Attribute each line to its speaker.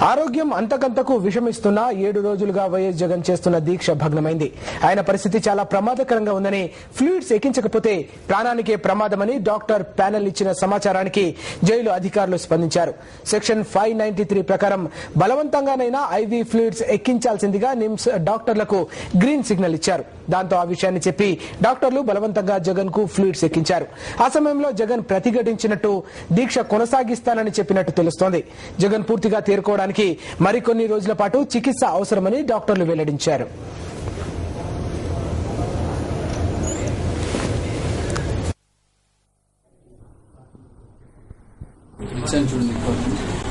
Speaker 1: ఆరోగ్యం అంతకంతకు విషమిస్తున్న 7 రోజులుగా వైఎస్ జగన్ చేస్తున్న దీక్ష భగ్నమైంది. ఆయన పరిస్థితి చాలా ప్రమాదకరంగా ఉందని, ఫ్లూయిడ్స్ ఎక్కించకపోతే ప్రాణానికే ప్రమాదమని డాక్టర్ ప్యానెల్ ఇచ్చిన సమాచారానికి జైలు అధికారులు స్పందించారు. సెక్షన్ 593 ప్రకారం బలవంతంగానైనా ఐవీ ఫ్లూయిడ్స్ ఎక్కించాల్సిందిగా నిమ్స్ డాక్టర్లకు గ్రీన్ సిగ్నల్ ఇచ్చారు. దాంతో ఆ విషయాన్ని చెప్పి డాక్టర్లు బలవంతంగా జగన్ కు ఫ్లూయిడ్స్ ఎక్కించారు. ఆ సమయంలో జగన్ ప్రతిఘటించినట్టు, దీక్ష కొనసాగిస్తానని చెప్పినట్టు తెలుస్తోంది. జగన్ పూర్తిగా తేరుకోవడానికి మరికొన్ని రోజుల పాటు చికిత్స అవసరమని డాక్టర్లు వెల్లడించారు.
Speaker 2: చూడండి